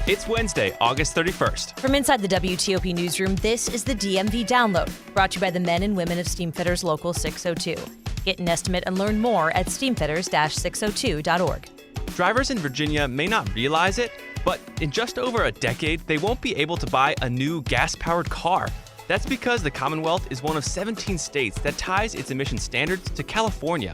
It's Wednesday, August 31st. From inside the WTOP newsroom, this is the DMV Download, brought to you by the men and women of Steamfitters Local 602. Get an estimate and learn more at steamfitters-602.org. Drivers in Virginia may not realize it, but in just over a decade, they won't be able to buy a new gas-powered car. That's because the Commonwealth is one of 17 states that ties its emission standards to California,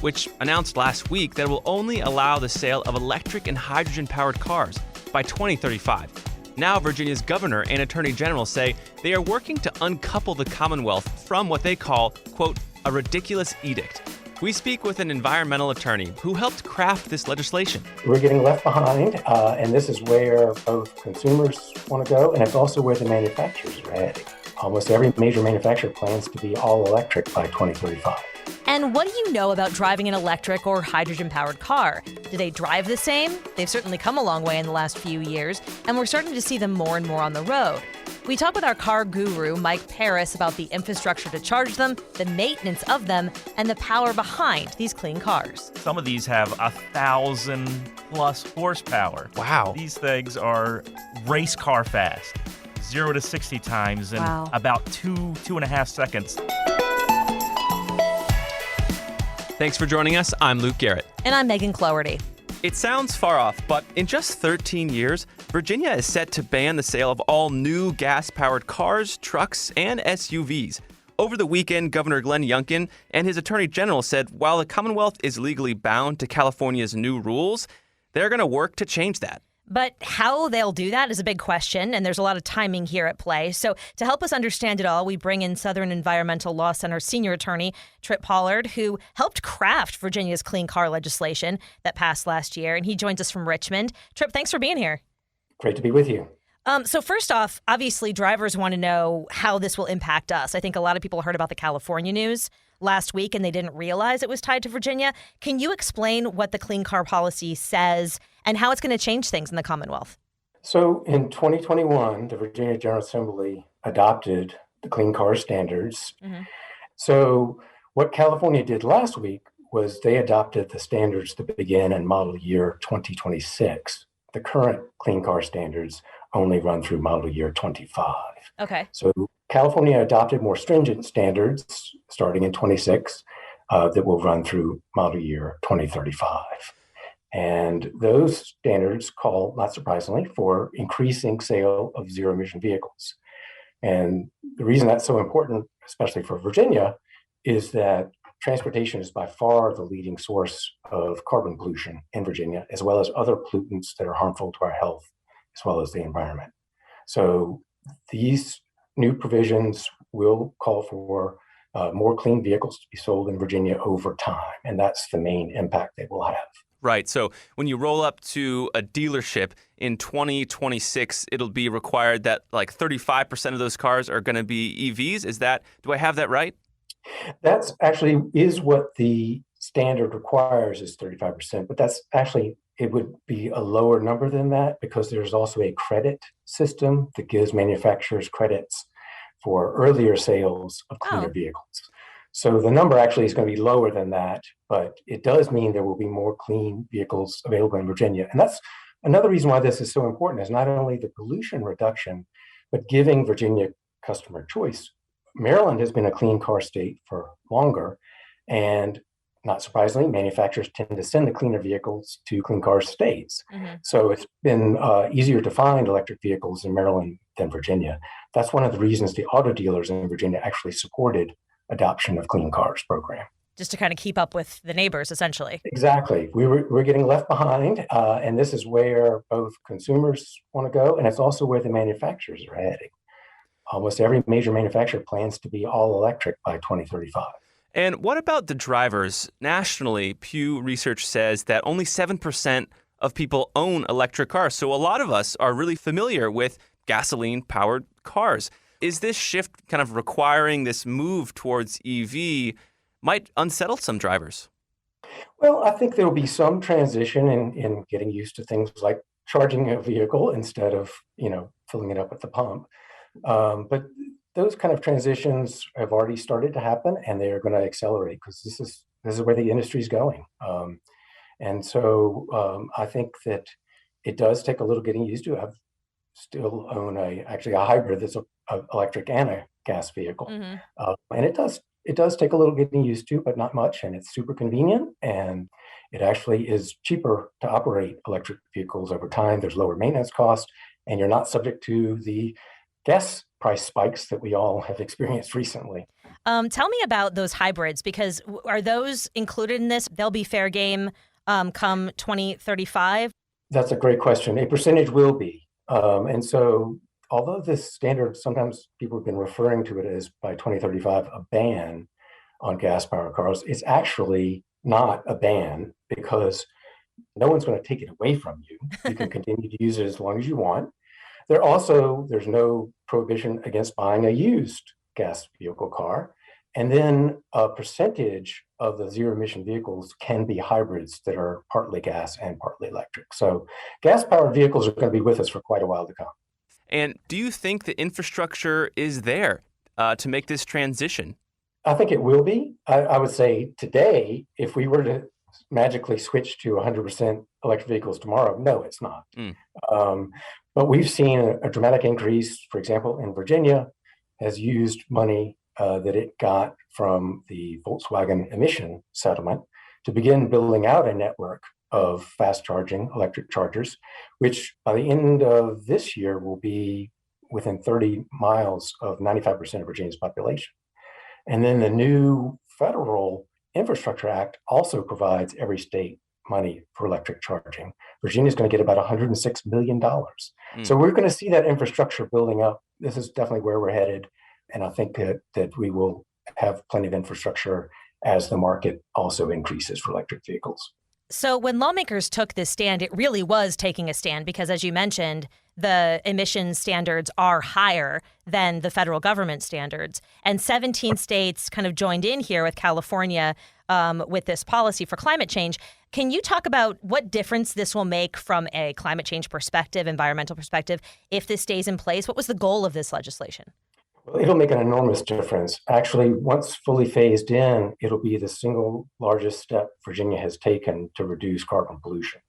which announced last week that it will only allow the sale of electric and hydrogen-powered cars by 2035. Now, Virginia's governor and attorney general say they are working to uncouple the Commonwealth from what they call, quote, a ridiculous edict. We speak with an environmental attorney who helped craft this legislation. We're getting left behind, and this is where both consumers want to go, and it's also where the manufacturers are heading. Almost every major manufacturer plans to be all electric by 2035. And what do you know about driving an electric or hydrogen-powered car? Do they drive the same? They've certainly come a long way in the last few years, and we're starting to see them more and more on the road. We talk with our car guru, Mike Parris, about the infrastructure to charge them, the maintenance of them, and the power behind these clean cars. Some of these have 1,000+ horsepower. Wow. These things are race car fast. 0 to 60 times in about 2.5 seconds. Thanks for joining us. I'm Luke Garrett. And I'm Megan Cloherty. It sounds far off, but in just 13 years, Virginia is set to ban the sale of all new gas-powered cars, trucks, and SUVs. Over the weekend, Governor Glenn Youngkin and his attorney general said while the Commonwealth is legally bound to California's new rules, they're going to work to change that. But how they'll do that is a big question, and there's a lot of timing here at play. So to help us understand it all, we bring in Southern Environmental Law Center senior attorney Tripp Pollard, who helped craft Virginia's clean car legislation that passed last year, and he joins us from Richmond. Tripp, thanks for being here. Great to be with you. So first off, obviously, drivers want to know how this will impact us. I think a lot of people heard about the California news last week, and they didn't realize it was tied to Virginia. Can you explain what the clean car policy says and how it's going to change things in the Commonwealth? So in 2021, the Virginia General Assembly adopted the Clean Car Standards. Mm-hmm. So what California did last week was they adopted the standards that begin in model year 2026. The current Clean Car Standards only run through model year 25. Okay. So California adopted more stringent standards starting in 26 that will run through model year 2035. And those standards call, not surprisingly, for increasing sale of zero-emission vehicles. And the reason that's so important, especially for Virginia, is that transportation is by far the leading source of carbon pollution in Virginia, as well as other pollutants that are harmful to our health, as well as the environment. So these new provisions will call for more clean vehicles to be sold in Virginia over time, and that's the main impact they will have. Right. So when you roll up to a dealership in 2026, it'll be required that like 35% of those cars are going to be EVs. Do I have that right? That's actually is what the standard requires is 35%, but that's actually, it would be a lower number than that because there's also a credit system that gives manufacturers credits for earlier sales of cleaner vehicles. So the number actually is going to be lower than that, but it does mean there will be more clean vehicles available in Virginia. And that's another reason why this is so important is not only the pollution reduction, but giving Virginia customer choice. Maryland has been a clean car state for longer, and not surprisingly, manufacturers tend to send the cleaner vehicles to clean car states. Mm-hmm. So it's been easier to find electric vehicles in Maryland than Virginia. That's one of the reasons the auto dealers in Virginia actually supported adoption of Clean Cars program. Just to kind of keep up with the neighbors, essentially. Exactly. We're getting left behind, and this is where both consumers want to go, and it's also where the manufacturers are heading. Almost every major manufacturer plans to be all electric by 2035. And what about the drivers? Nationally, Pew Research says that only 7% of people own electric cars. So a lot of us are really familiar with gasoline-powered cars. Is this shift kind of requiring this move towards EV might unsettle some drivers? Well, I think there will be some transition in getting used to things like charging a vehicle instead of, filling it up at the pump. But those kind of transitions have already started to happen, and they are going to accelerate because this is where the industry is going. And so I think that It does take a little getting used to. I still own actually a hybrid that's a electric and a gas vehicle, and it does take a little getting used to, but not much, and it's super convenient, and it actually is cheaper to operate electric vehicles over time. There's lower maintenance costs, and you're not subject to the gas price spikes that we all have experienced recently. Tell me about those hybrids, because are those included in this? They'll be fair game come 2035? That's a great question. A percentage will be. And so although this standard, sometimes people have been referring to it as by 2035, a ban on gas-powered cars, it's actually not a ban because no one's going to take it away from you. You can continue to use it as long as you want. There's no prohibition against buying a used gas vehicle car. And then a percentage of the zero emission vehicles can be hybrids that are partly gas and partly electric. So gas powered vehicles are going to be with us for quite a while to come. And do you think the infrastructure is there to make this transition? I think it will be. I would say today, if we were to magically switch to 100% electric vehicles tomorrow, no, it's not. But we've seen a dramatic increase. For example, in Virginia, has used money that it got from the Volkswagen emission settlement to begin building out a network of fast charging electric chargers, which by the end of this year will be within 30 miles of 95% of Virginia's population. And then the new federal Infrastructure Act also provides every state money for electric charging. Virginia's going to get about $106 million. So we're going to see that infrastructure building up. This is definitely where we're headed. And I think that we will have plenty of infrastructure as the market also increases for electric vehicles. So when lawmakers took this stand, it really was taking a stand because, as you mentioned, the emission standards are higher than the federal government standards. And 17 states kind of joined in here with California with this policy for climate change. Can you talk about what difference this will make from a climate change perspective, environmental perspective, if this stays in place? What was the goal of this legislation? Well, it'll make an enormous difference. Actually, once fully phased in, it'll be the single largest step Virginia has taken to reduce carbon pollution.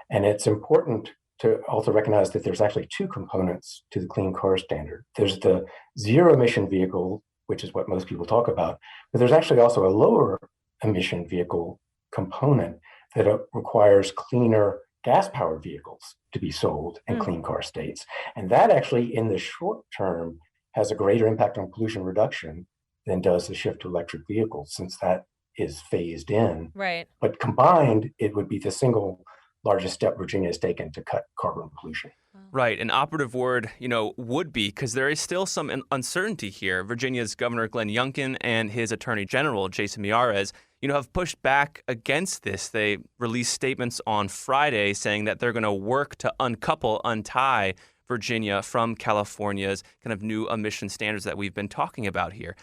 And it's important to also recognize that there's actually two components to the Clean Car Standard. There's the zero emission vehicle, which is what most people talk about, but there's actually also a lower emission vehicle component that requires cleaner gas-powered vehicles to be sold in clean car states. And that actually, in the short term, has a greater impact on pollution reduction than does the shift to electric vehicles, since that is phased in. Right. But combined, it would be the single largest step Virginia has taken to cut carbon pollution. Right. An operative word, would be, because there is still some uncertainty here. Virginia's Governor Glenn Youngkin and his Attorney General, Jason Miyares, have pushed back against this. They released statements on Friday saying that they're going to work to untie Virginia from California's kind of new emission standards that we've been talking about here.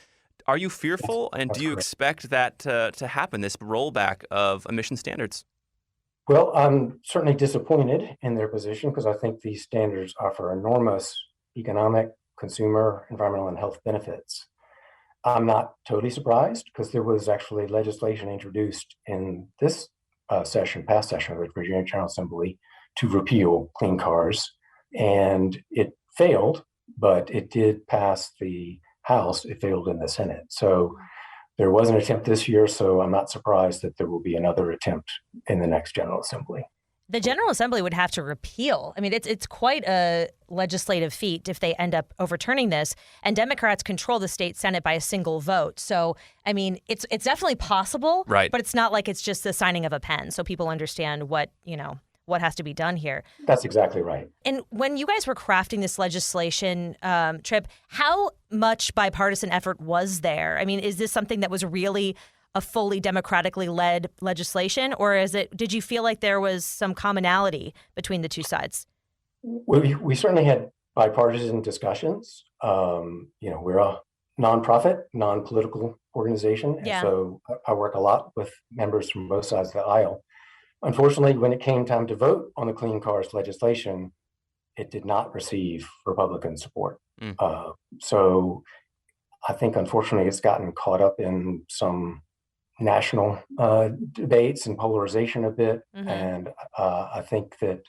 Are you fearful, and do you expect that to happen, this rollback of emission standards? Well, I'm certainly disappointed in their position because I think these standards offer enormous economic, consumer, environmental, and health benefits. I'm not totally surprised because there was actually legislation introduced in this past session of the Virginia General Assembly to repeal clean cars. And it failed, but it did pass the House. It failed in the Senate. So there was an attempt this year, so I'm not surprised that there will be another attempt in the next General Assembly. The General Assembly would have to repeal. I mean, it's quite a legislative feat if they end up overturning this. And Democrats control the state Senate by a single vote. So, I mean, it's definitely possible, right? But it's not like it's just the signing of a pen. So people understand what has to be done here. That's exactly right. And when you guys were crafting this legislation, Trip, how much bipartisan effort was there? I mean, is this something that was really a fully democratically led legislation, or did you feel like there was some commonality between the two sides? We certainly had bipartisan discussions. We're a nonprofit, non-political organization. And so I work a lot with members from both sides of the aisle. Unfortunately, when it came time to vote on the Clean Cars legislation, it did not receive Republican support. So I think, unfortunately, it's gotten caught up in some national debates and polarization a bit. And I think that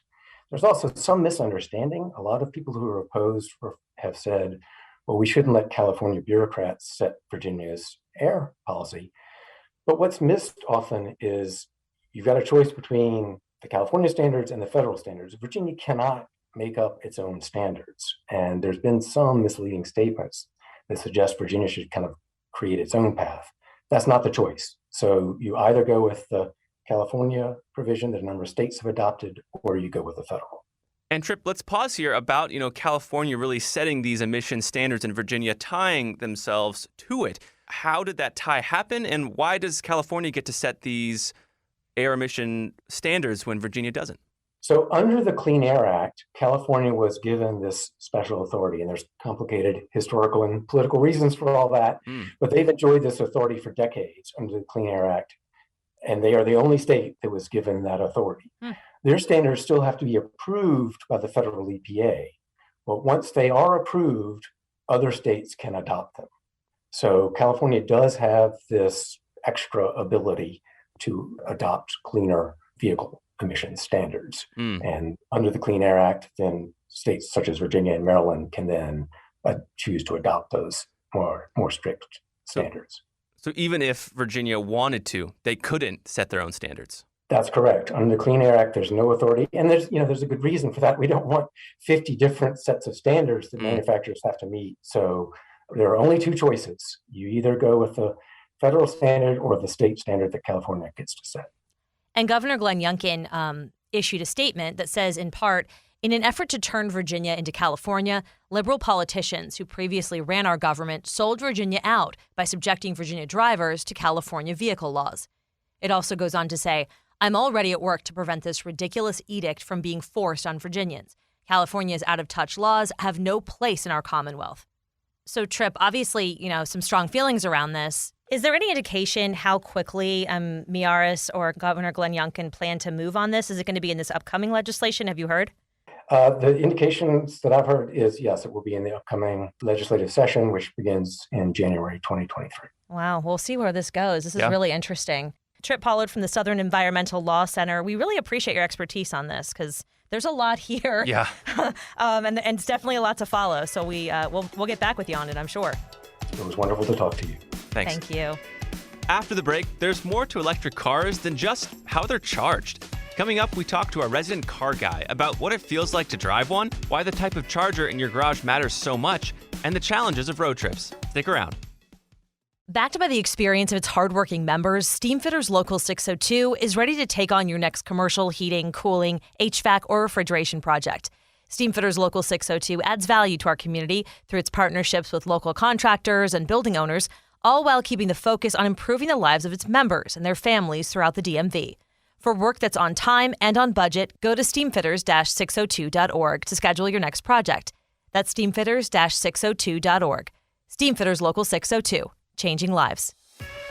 There's also some misunderstanding. A lot of people who are opposed have said, well, we shouldn't let California bureaucrats set Virginia's air policy. But what's missed often is you've got a choice between the California standards and the federal standards. Virginia cannot make up its own standards. And there's been some misleading statements that suggest Virginia should kind of create its own path. That's not the choice. So you either go with the California provision that a number of states have adopted, or you go with the federal. And Tripp, let's pause here about, California really setting these emission standards and Virginia tying themselves to it. How did that tie happen, and why does California get to set these air emission standards when Virginia doesn't? So under the Clean Air Act, California was given this special authority, and there's complicated historical and political reasons for all that, but they've enjoyed this authority for decades under the Clean Air Act, and they are the only state that was given that authority. Their standards still have to be approved by the federal EPA, but once they are approved, other states can adopt them. So California does have this extra ability to adopt cleaner vehicle emission standards. And under the Clean Air Act, then states such as Virginia and Maryland can then choose to adopt those more strict standards. So even if Virginia wanted to, they couldn't set their own standards. That's correct. Under the Clean Air Act, there's no authority. And there's a good reason for that. We don't want 50 different sets of standards that manufacturers have to meet. So there are only two choices. You either go with the federal standard or the state standard that California gets to set. And Governor Glenn Youngkin issued a statement that says, in part, in an effort to turn Virginia into California, liberal politicians who previously ran our government sold Virginia out by subjecting Virginia drivers to California vehicle laws. It also goes on to say, I'm already at work to prevent this ridiculous edict from being forced on Virginians. California's out-of-touch laws have no place in our Commonwealth. So, Tripp, obviously, some strong feelings around this. Is there any indication how quickly Parris or Governor Glenn Youngkin plan to move on this? Is it going to be in this upcoming legislation? Have you heard? The indications that I've heard is, yes, it will be in the upcoming legislative session, which begins in January 2023. Wow. We'll see where this goes. This is really interesting. Tripp Pollard from the Southern Environmental Law Center. We really appreciate your expertise on this because there's a lot here. Yeah. and it's definitely a lot to follow. So we'll get back with you on it, I'm sure. It was wonderful to talk to you. Thanks. Thank you. After the break, there's more to electric cars than just how they're charged. Coming up, we talk to our resident car guy about what it feels like to drive one, why the type of charger in your garage matters so much, and the challenges of road trips. Stick around. Backed by the experience of its hardworking members, Steamfitters Local 602 is ready to take on your next commercial, heating, cooling, HVAC, or refrigeration project. Steamfitters Local 602 adds value to our community through its partnerships with local contractors and building owners, all while keeping the focus on improving the lives of its members and their families throughout the DMV. For work that's on time and on budget, go to steamfitters-602.org to schedule your next project. That's steamfitters-602.org. Steamfitters Local 602. Changing lives.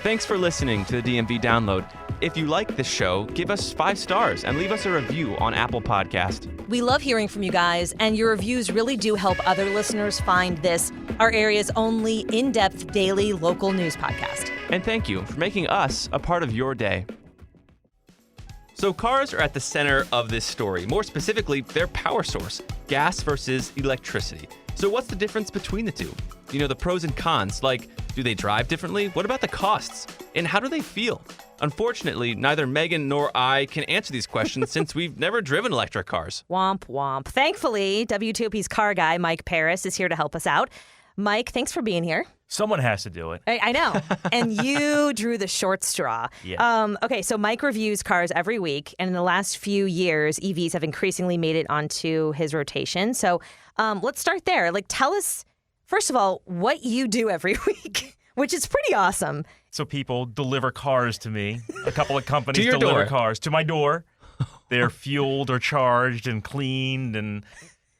Thanks for listening to the DMV Download. If you like this show, give us 5 stars and leave us a review on Apple Podcast. We love hearing from you guys, and your reviews really do help other listeners find this, our area's only in-depth daily local news podcast. And thank you for making us a part of your day. So cars are at the center of this story. More specifically, their power source, gas versus electricity. So what's the difference between the two? The pros and cons, like, do they drive differently? What about the costs? And how do they feel? Unfortunately, neither Megan nor I can answer these questions since we've never driven electric cars. Womp womp. Thankfully, WTOP's car guy, Mike Parris, is here to help us out. Mike, thanks for being here. Someone has to do it. I know. And you drew the short straw. Yeah. Okay, so Mike reviews cars every week. And in the last few years, EVs have increasingly made it onto his rotation. So let's start there. Tell us, first of all, what you do every week, which is pretty awesome. So people deliver cars to me. A couple of companies To your deliver door. cars to my door. They're fueled or charged and cleaned, and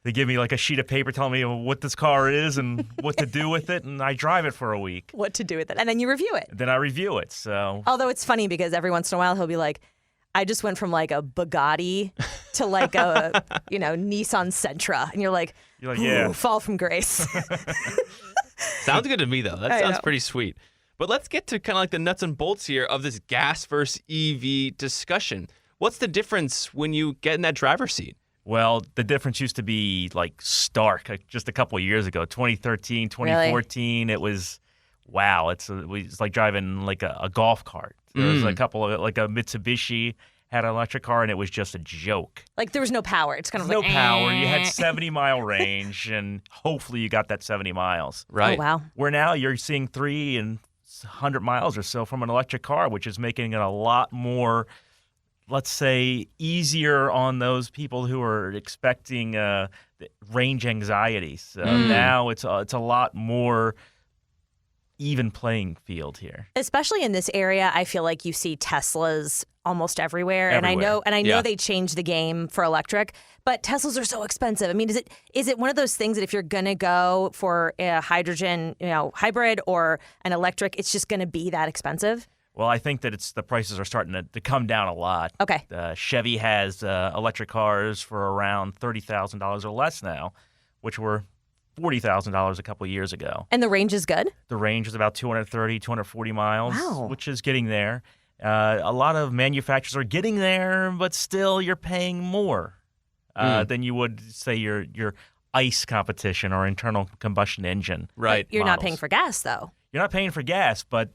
they give me a sheet of paper telling me what this car is and what to do with it, and I drive it for a week. What to do with it. And then you review it. Then I review it. So Although it's funny because every once in a while he'll be like, I just went from a Bugatti to a, Nissan Sentra. And you're like, yeah. Fall from grace. Sounds good to me, though. That I sounds know. pretty sweet. But let's get to kind of the nuts and bolts here of this gas versus EV discussion. What's the difference when you get in that driver's seat? Well, the difference used to be like stark just a couple of years ago. 2013, 2014, It was, wow. It's like driving like a golf cart. There was a couple of, like a Mitsubishi had an electric car, and it was just a joke. Like there was no power. It's kind of No like power. You had 70-mile range, and hopefully you got that 70 miles. Right. Oh, wow. Where now you're seeing 300 and 100 miles or so from an electric car, which is making it a lot more, let's say, easier on those people who are expecting range anxiety. So now it's a lot more even playing field here. Especially in this area, I feel like you see Teslas almost everywhere. And I know Yeah. they changed the game for electric, but Teslas are so expensive. I mean, is it one of those things that if you're gonna go for a hydrogen, hybrid or an electric, it's just gonna be that expensive? Well, I think that the prices are starting to come down a lot. Okay. Chevy has electric cars for around $30,000 or less now, which were $40,000 a couple of years ago. And the range is good? The range is about 230, 240 miles, Wow. which is getting there. A lot of manufacturers are getting there, but still you're paying more than you would, say, your ICE competition or internal combustion engine. Right. But you're not models. paying for gas, though. You're not paying for gas, but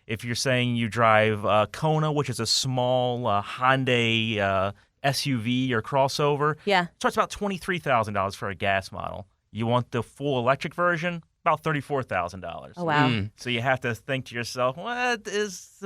if you're saying you drive Kona, which is a small Hyundai SUV or crossover, Yeah. starts about $23,000 for a gas model. You want the full electric version, about $34,000. Oh, wow. So you have to think to yourself, am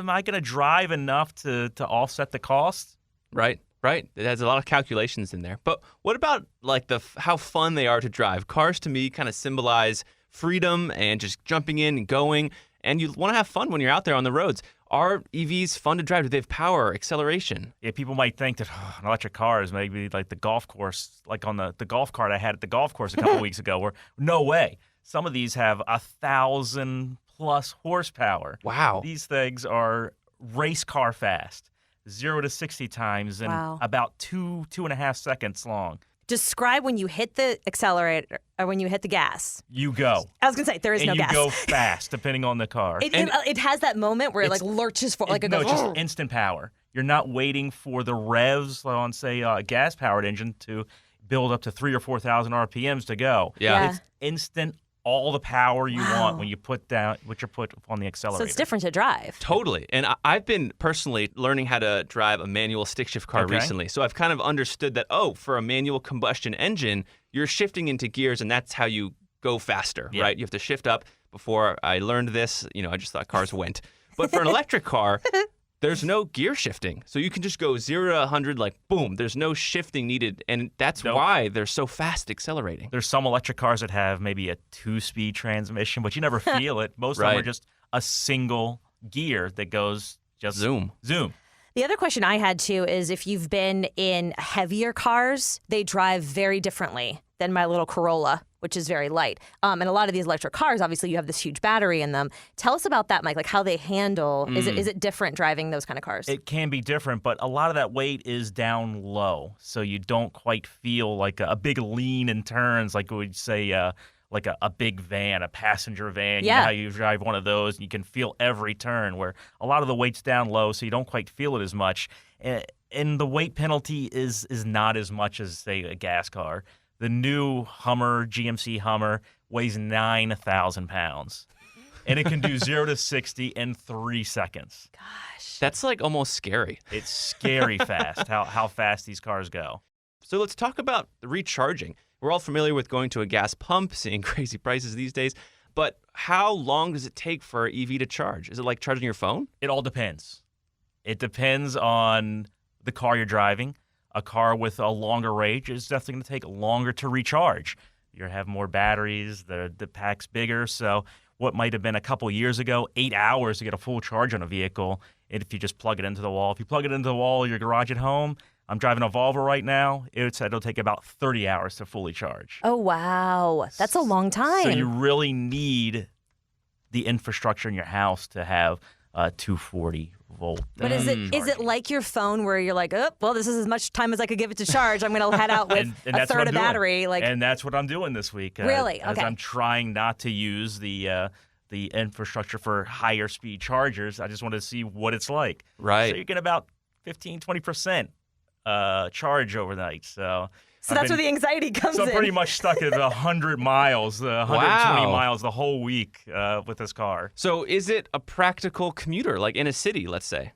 I going to drive enough to offset the cost? Right. Right. It has a lot of calculations in there. But what about like how fun they are to drive? Cars to me kind of symbolize freedom and just jumping in and going. And you want to have fun when you're out there on the roads. Are EVs fun to drive? Do they have power, acceleration? Yeah, people might think that an electric car is maybe like the golf course, like on the golf cart I had at the golf course a couple weeks ago, where no way. Some of these have 1,000+ horsepower. Wow. These things are race car fast, 0 to 60 times in Wow. about 2.5 seconds long. Describe when you hit the accelerator or when you hit the gas. You go. I was going to say, there is And no you gas. go fast, depending on the car. It has that moment where it like lurches for like it no, goes. it's just instant power. You're not waiting for the revs on, say, a gas-powered engine to build up to 3,000 or 4,000 RPMs to go. Yeah. It's instant, all the power you want when you put on the accelerator. So it's different to drive. Totally. And I've been personally learning how to drive a manual stick shift car Okay. recently. So I've kind of understood that, for a manual combustion engine, you're shifting into gears and that's how you go faster, Yeah. right? You have to shift up. Before I learned this, I just thought cars went. But for an electric car, there's no gear shifting. So you can just go 0 to 100 like boom. There's no shifting needed. And that's Nope. why they're so fast accelerating. There's some electric cars that have maybe a 2-speed transmission, but you never feel it. Most of them Right. are just a single gear that goes just Zoom. The other question I had too is if you've been in heavier cars, they drive very differently than my little Corolla, which is very light. And a lot of these electric cars, obviously, you have this huge battery in them. Tell us about that, Mike. Like how they handle. Is it different driving those kind of cars? It can be different, but a lot of that weight is down low, so you don't quite feel like a big lean in turns, like we'd say, like a big van, a passenger van. Yeah. You know how you drive one of those, and you can feel every turn, where a lot of the weight's down low, so you don't quite feel it as much. And the weight penalty is not as much as, say, a gas car. The new GMC Hummer, weighs 9,000 pounds. And it can do 0 to 60 in 3 seconds. Gosh. That's like almost scary. It's scary fast, how fast these cars go. So let's talk about recharging. We're all familiar with going to a gas pump, seeing crazy prices these days. But how long does it take for an EV to charge? Is it like charging your phone? It all depends. It depends on the car you're driving. A car with a longer range is definitely going to take longer to recharge. You have more batteries, the pack's bigger. So what might have been a couple years ago, 8 hours to get a full charge on a vehicle, and if you just plug it into the wall. If you plug it into the wall of your garage at home, I'm driving a Volvo right now, it'll take about 30 hours to fully charge. Oh, wow. That's a long time. So you really need the infrastructure in your house to have 240 volt. But is it like your phone where you're like, oh, well, this is as much time as I could give it to charge. I'm going to head out with and a that's what third I'm of doing. battery. Like, And that's what I'm doing this week. Really? As Okay. I'm trying not to use the infrastructure for higher speed chargers. I just wanted to see what it's like. Right. So you're getting about 15, 20% charge overnight. So that's where the anxiety comes in. So I'm pretty much stuck at 100 miles, 120 miles the whole week with this car. So is it a practical commuter, like in a city, let's say?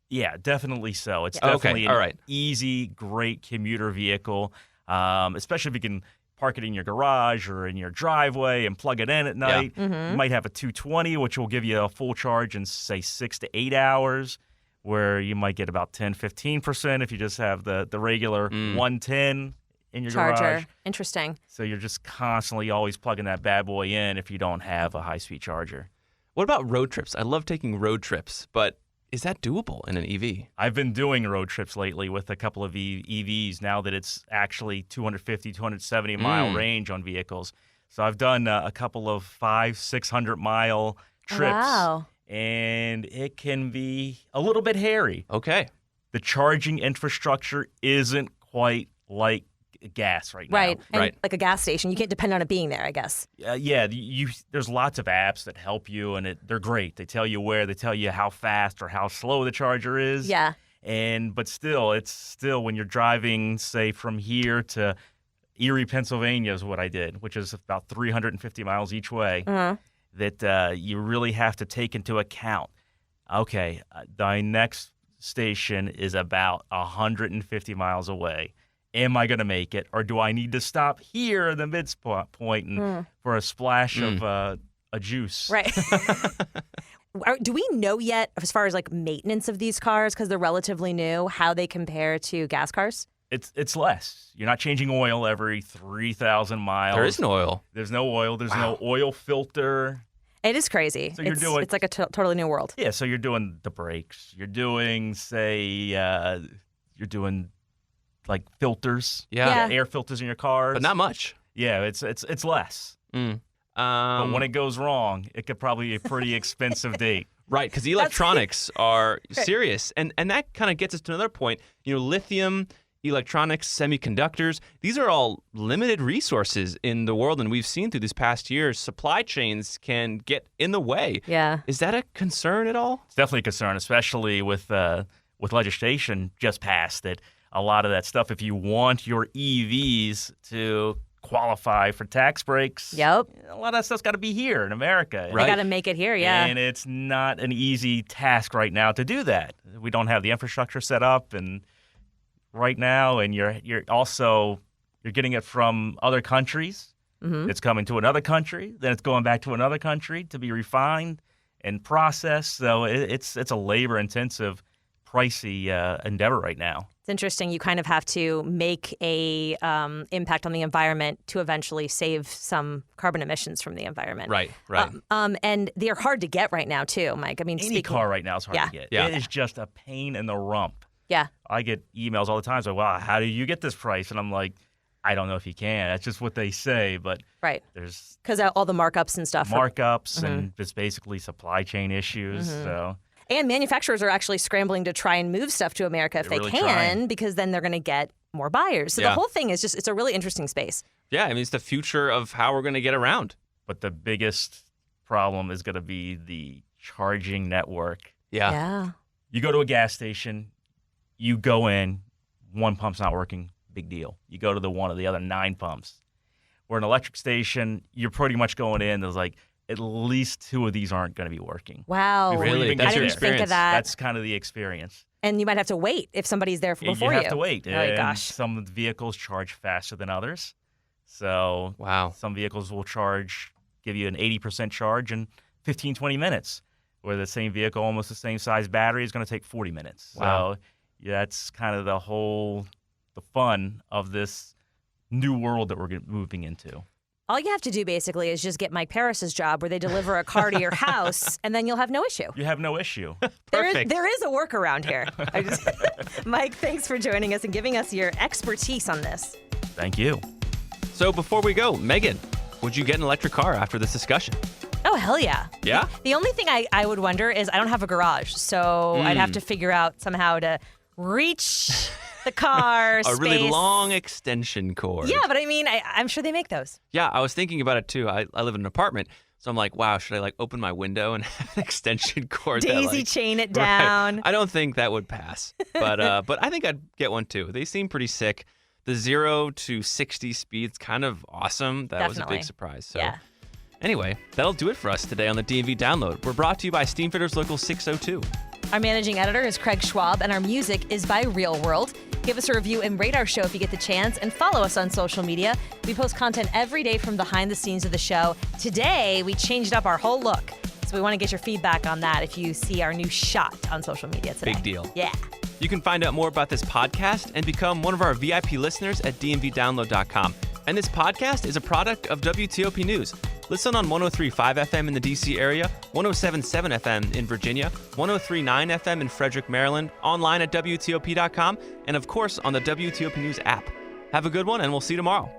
Yeah, definitely so. It's definitely all right. an easy, great commuter vehicle, especially if you can park it in your garage or in your driveway and plug it in at night. You might have a 220, which will give you a full charge in, say, 6 to 8 hours, where you might get about 10, 15% if you just have the regular 110 in your Charger. garage. Interesting. So you're just constantly always plugging that bad boy in if you don't have a high-speed charger. What about road trips? I love taking road trips, but is that doable in an EV? I've been doing road trips lately with a couple of EVs now that it's actually 250, 270-mile range on vehicles. So I've done a couple of 500-600-mile trips. Wow. And it can be a little bit hairy. Okay. The charging infrastructure isn't quite like gas right now. Right. And Right. like a gas station, you can't depend on it being there, I guess. There's lots of apps that help you, and they're great. They tell you where, they tell you how fast or how slow the charger is. Yeah. But still, it's still when you're driving, say, from here to Erie, Pennsylvania is what I did, which is about 350 miles each way, that you really have to take into account. Okay, the next station is about 150 miles away. Am I going to make it, or do I need to stop here in the midpoint and for a splash of a juice? Right. Do we know yet, as far as like maintenance of these cars, because they're relatively new, how they compare to gas cars? It's less. You're not changing oil every 3,000 miles. There is no oil. There's no oil. There's no oil filter. It is crazy. So it's like a totally new world. Yeah, so you're doing the brakes. You're doing, like filters. Yeah. Air filters in your cars. But not much. Yeah, it's less. But when it goes wrong, it could probably be a pretty expensive date. Right, because the electronics are serious. And that kind of gets us to another point. Lithium, electronics, semiconductors, these are all limited resources in the world. And we've seen through these past years, supply chains can get in the way. Yeah. Is that a concern at all? It's definitely a concern, especially with legislation just passed that a lot of that stuff, if you want your EVs to qualify for tax breaks, a lot of that stuff's got to be here in America. Right. They got to make it here, yeah. And it's not an easy task right now to do that. We don't have the infrastructure set up and right now, and you're getting it from other countries. It's coming to another country, then it's going back to another country to be refined and processed. So it's a labor-intensive, pricey endeavor right now. It's interesting. You kind of have to make a impact on the environment to eventually save some carbon emissions from the environment. Right. And they're hard to get right now, too, Mike. I mean, any car right now is hard to get. Yeah. It is just a pain in the rump. Yeah. I get emails all the time. So, wow, how do you get this price? And I'm like, I don't know if you can. That's just what they say. But there's because all the markups and stuff. And it's basically supply chain issues. So. And manufacturers are actually scrambling to try and move stuff to America if they really can, trying. because then they're going to get more buyers. So the whole thing is it's a really interesting space. Yeah, I mean, it's the future of how we're going to get around. But the biggest problem is going to be the charging network. Yeah. You go to a gas station, you go in, one pump's not working, big deal. You go to one of the other 9 pumps. Or an electric station, you're pretty much going in, there's like, at least 2 of these aren't going to be working. Wow. Really? I That's your didn't think of that. That's kind of the experience. And you might have to wait if somebody's there before you. You have to wait. Oh, and gosh. some vehicles charge faster than others. So some vehicles will give you an 80% charge in 15, 20 minutes, where the same vehicle, almost the same size battery, is going to take 40 minutes. Wow. So that's kind of the fun of this new world that we're moving into. All you have to do basically is just get Mike Parris's job, where they deliver a car to your house, and then you'll have no issue. You have no issue. Perfect. There is a workaround here. Mike, thanks for joining us and giving us your expertise on this. Thank you. So before we go, Megan, would you get an electric car after this discussion? Oh, hell yeah. Yeah? The only thing I would wonder is I don't have a garage, so I'd have to figure out somehow to reach the car A really space. long extension cord. Yeah, but I mean, I'm sure they make those. Yeah, I was thinking about it too. I live in an apartment, So I'm like, wow, should I like open my window and have an extension cord? Daisy chain it down. Right. I don't think that would pass, but I think I'd get one too. They seem pretty sick. The 0 to 60 speed's kind of awesome. That was a big surprise. So anyway, that'll do it for us today on the DMV Download. We're brought to you by Steamfitters Local 602. Our managing editor is Craig Schwab, and our music is by Real World. Give us a review and rate our show if you get the chance, and follow us on social media. We post content every day from behind the scenes of the show. Today, we changed up our whole look, so we want to get your feedback on that if you see our new shot on social media today. Big deal. Yeah. You can find out more about this podcast and become one of our VIP listeners at dmvdownload.com. And this podcast is a product of WTOP News. Listen on 103.5 FM in the D.C. area, 107.7 FM in Virginia, 103.9 FM in Frederick, Maryland, online at WTOP.com, and of course on the WTOP News app. Have a good one, and we'll see you tomorrow.